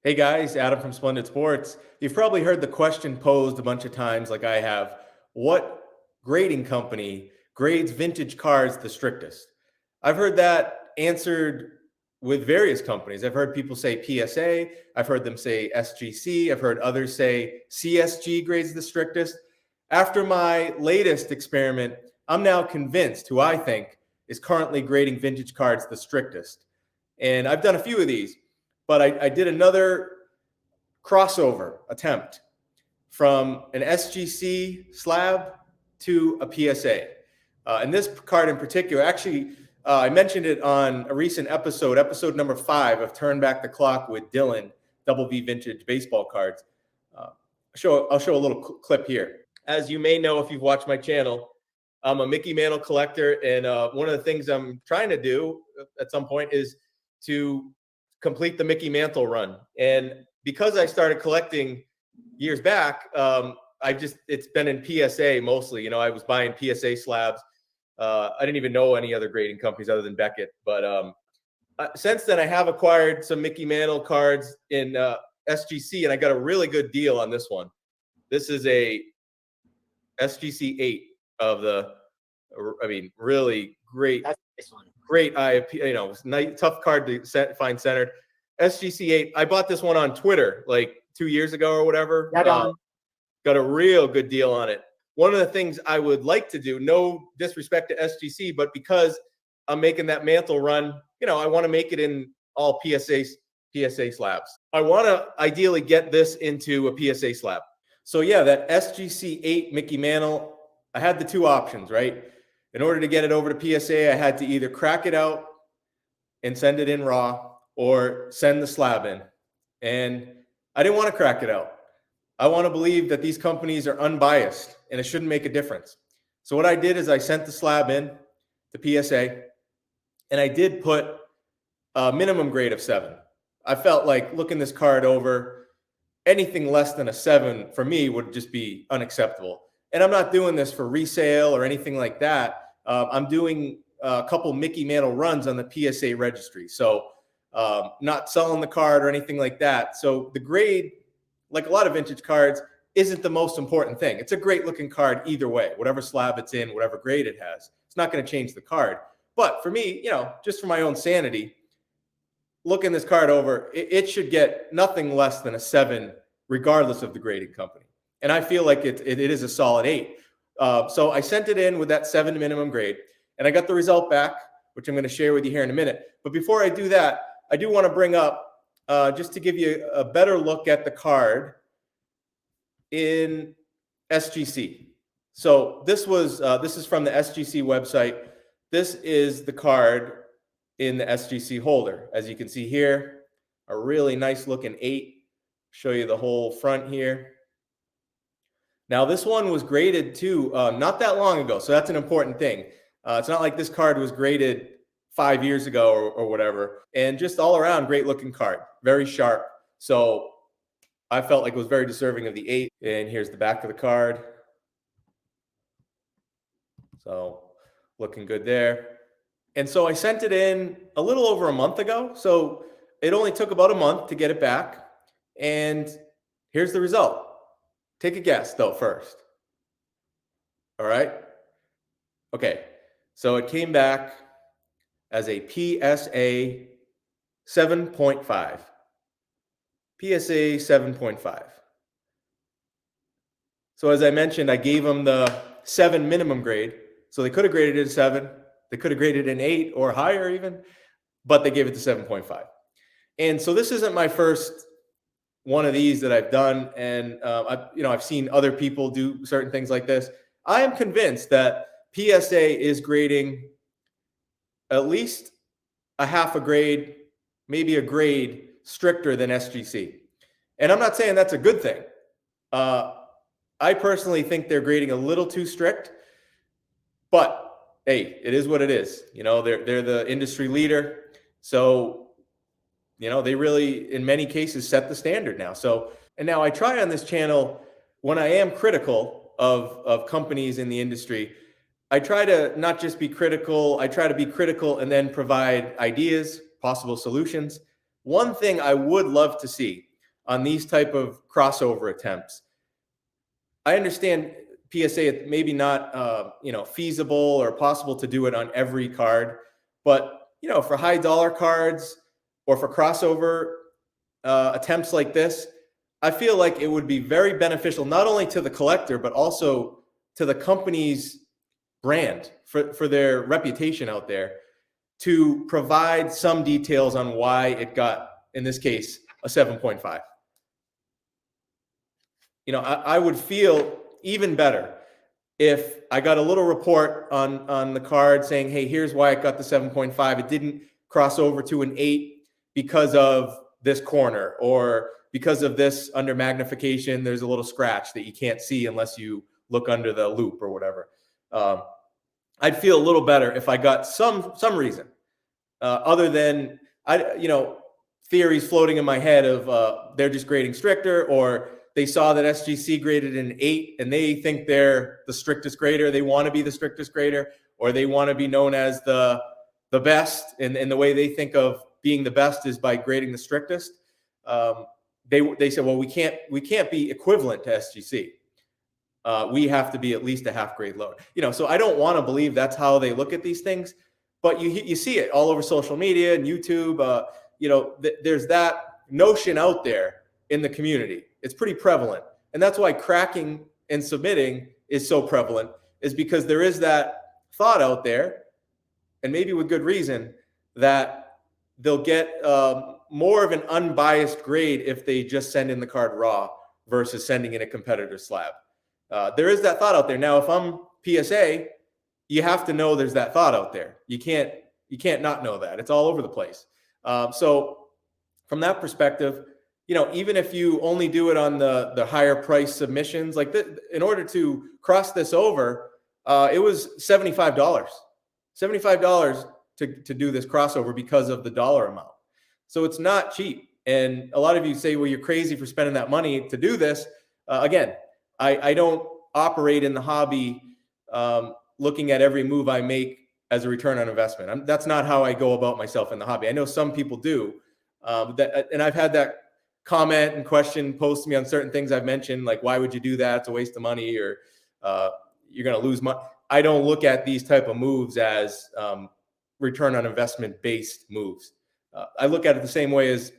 Hey guys, Adam from Splendid Sports. You've probably heard the question posed a bunch of times, like I have. What grading company grades vintage cars the strictest? I've heard that answered with various companies. I've heard people say PSA, I've heard them say SGC, I've heard others say CSG grades the strictest. After my latest experiment, I'm now convinced who I think is currently grading vintage cards the strictest. And I've done a few of these, but I did another crossover attempt from an SGC slab to a PSA. And this card in particular, actually, I mentioned it on a recent episode number 5 of Turn Back the Clock with Dylan, Double V Vintage Baseball Cards. I'll show a little clip here. As you may know, if you've watched my channel, I'm a Mickey Mantle collector, and one of the things I'm trying to do at some point is to complete the Mickey Mantle run. And because I started collecting years back, it's been in PSA mostly. You know, I was buying PSA slabs. I didn't even know any other grading companies other than Beckett. But since then, I have acquired some Mickey Mantle cards in SGC, and I got a really good deal on this one. This is a SGC 8 of the, really great. That's this one. Great eye, nice, tough card to find centered. SGC 8. I bought this one on Twitter like 2 years ago or whatever. Got a real good deal on it. One of the things I would like to do, no disrespect to SGC, but because I'm making that Mantle run, I want to make it in all PSA slabs. I want to ideally get this into a PSA slab. So yeah, that SGC 8 Mickey Mantle, I had the two options, right? In order to get it over to PSA, I had to either crack it out and send it in raw or send the slab in. And I didn't want to crack it out. I want to believe that these companies are unbiased and it shouldn't make a difference. So what I did is I sent the slab in to PSA, and I did put a minimum grade of 7. I felt like looking this card over, anything less than a 7 for me would just be unacceptable. And I'm not doing this for resale or anything like that. I'm doing a couple Mickey Mantle runs on the PSA registry. So not selling the card or anything like that. So the grade, like a lot of vintage cards, isn't the most important thing. It's a great looking card either way, whatever slab it's in, whatever grade it has. It's not going to change the card. But for me, just for my own sanity, looking this card over, it should get nothing less than a 7, regardless of the grading company. And I feel like it is a solid 8. So I sent it in with that 7 minimum grade, and I got the result back, which I'm going to share with you here in a minute. But before I do that, I do want to bring up, just to give you a better look at the card in SGC. So this is from the SGC website. This is the card in the SGC holder. As you can see here, a really nice looking 8. Show you the whole front here. Now this one was graded too, not that long ago. So that's an important thing. It's not like this card was graded 5 years ago or whatever. And just all around, great looking card, very sharp. So I felt like it was very deserving of the 8. And here's the back of the card. So looking good there. And so I sent it in a little over a month ago. So it only took about a month to get it back. And here's the result. Take a guess though first. All right. Okay. So it came back as a PSA 7.5. PSA 7.5. So as I mentioned, I gave them the 7 minimum grade. So they could have graded it a 7. They could have graded an 8 or higher even, but they gave it to 7.5. And so this isn't my first one of these that I've done. And I've seen other people do certain things like this. I am convinced that PSA is grading at least a half a grade, maybe a grade stricter than SGC. And I'm not saying that's a good thing. I personally think they're grading a little too strict, but hey, it is what it is. They're the industry leader. So, they really, in many cases, set the standard now. So, and now I try on this channel, when I am critical of companies in the industry, I try to not just be critical, I try to be critical and then provide ideas, possible solutions. One thing I would love to see on these type of crossover attempts. I understand PSA maybe not feasible or possible to do it on every card, but for high dollar cards or for crossover attempts like this, I feel like it would be very beneficial not only to the collector but also to the company's brand for their reputation out there to provide some details on why it got, in this case, a 7.5. I would feel even better if I got a little report on the card saying, hey, here's why it got the 7.5. It didn't cross over to an 8 because of this corner, or because of this under magnification, there's a little scratch that you can't see unless you look under the loop or whatever. I'd feel a little better if I got some reason other than theories floating in my head of they're just grading stricter, or they saw that SGC graded an 8 and they think they're the strictest grader. They want to be the strictest grader, or they want to be known as the best. And the way they think of being the best is by grading the strictest. They said, well, we can't be equivalent to SGC. We have to be at least a half grade lower. So I don't want to believe that's how they look at these things, but you see it all over social media and YouTube. There's that notion out there in the community. It's pretty prevalent. And that's why cracking and submitting is so prevalent, is because there is that thought out there, and maybe with good reason, that they'll get more of an unbiased grade if they just send in the card raw versus sending in a competitor slab. There is that thought out there. Now, if I'm PSA, you have to know there's that thought out there. You can't not know that. It's all over the place. So from that perspective, even if you only do it on the higher price submissions, like in order to cross this over, it was $75 to do this crossover because of the dollar amount. So it's not cheap. And a lot of you say, well, you're crazy for spending that money to do this. Again, I don't operate in the hobby looking at every move I make as a return on investment. That's not how I go about myself in the hobby. I know some people do. And I've had that comment and question posed to me on certain things I've mentioned, like, why would you do that? It's a waste of money, or you're going to lose money. I don't look at these type of moves as return on investment based moves. I look at it the same way as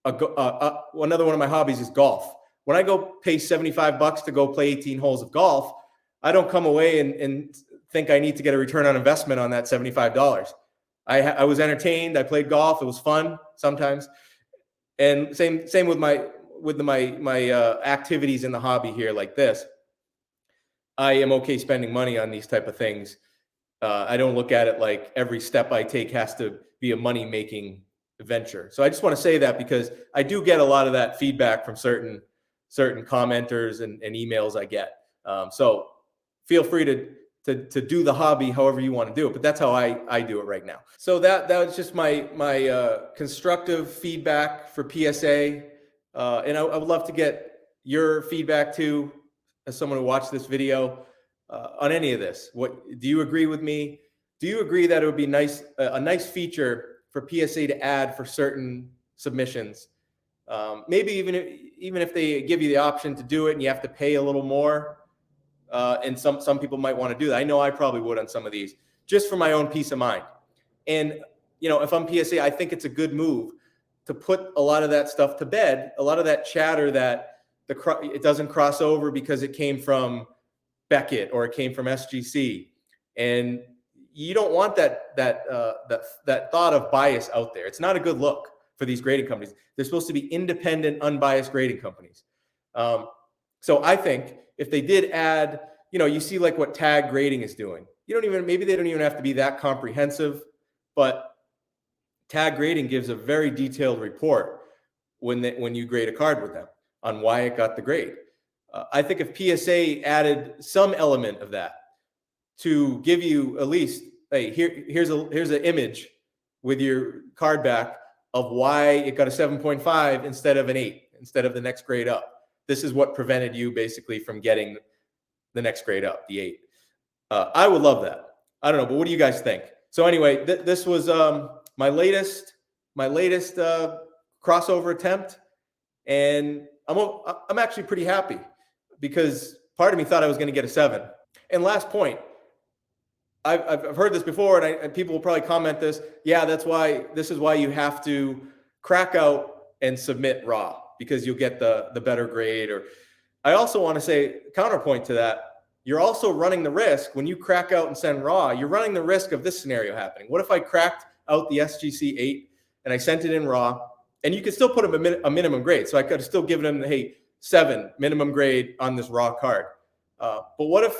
another one of my hobbies is golf. When I go pay $75 to go play 18 holes of golf, I don't come away and think I need to get a return on investment on that $75. I was entertained. I played golf. It was fun sometimes. And same with my activities in the hobby here, like this. I am okay spending money on these type of things. I don't look at it like every step I take has to be a money-making venture. So I just want to say that, because I do get a lot of that feedback from certain commenters and emails I get. So feel free to do the hobby however you want to do it, but that's how I do it right now. So that was just my constructive feedback for PSA, and I would love to get your feedback too, as someone who watched this video, on any of this. What do you agree with me? Do you agree that it would be a nice feature for PSA to add for certain submissions? Maybe even if they give you the option to do it and you have to pay a little more. And some people might want to do that. I know I probably would on some of these, just for my own peace of mind. And, if I'm PSA, I think it's a good move to put a lot of that stuff to bed, a lot of that chatter that it doesn't cross over because it came from Beckett or it came from SGC. And you don't want that thought of bias out there. It's not a good look for these grading companies. They're supposed to be independent, unbiased grading companies. So I think if they did add, you see like what tag grading is doing. Maybe they don't even have to be that comprehensive, but tag grading gives a very detailed report when you grade a card with them on why it got the grade. I think if PSA added some element of that to give you at least, hey, here's an image with your card back of why it got a 7.5 instead of an 8, instead of the next grade up. This is what prevented you basically from getting the next grade up, the 8. I would love that. I don't know, but what do you guys think? So anyway, this was my latest crossover attempt. And I'm actually pretty happy because part of me thought I was going to get a 7. And last point, I've heard this before, and people will probably comment this. Yeah, this is why you have to crack out and submit raw, because you'll get the better grade. Or I also want to say, counterpoint to that, you're also running the risk when you crack out and send raw. You're running the risk of this scenario happening. What if I cracked out the SGC 8 and I sent it in raw, and you could still put him a minimum grade? So I could have still given him, hey, 7 minimum grade on this raw card. But what if,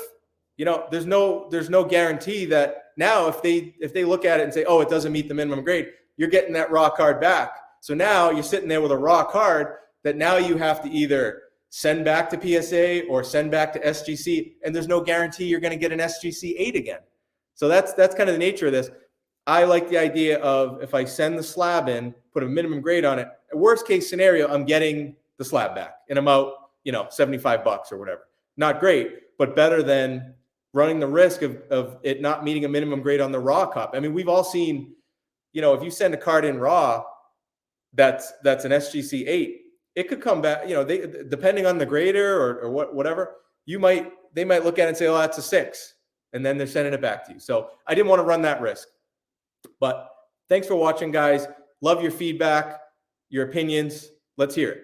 there's no guarantee that now if they look at it and say, oh, it doesn't meet the minimum grade, you're getting that raw card back. So now you're sitting there with a raw card that now you have to either send back to PSA or send back to SGC, and there's no guarantee you're going to get an SGC 8 again. So that's kind of the nature of this. I like the idea of, if I send the slab in, put a minimum grade on it, worst case scenario, I'm getting the slab back and I'm out, $75 or whatever. Not great, but better than running the risk of it not meeting a minimum grade on the raw cup. I mean, we've all seen, if you send a card in raw that's an SGC 8, it could come back, they, depending on the grader or whatever, they might look at it and say, oh, that's a 6. And then they're sending it back to you. So I didn't want to run that risk. But thanks for watching, guys. Love your feedback, your opinions. Let's hear it.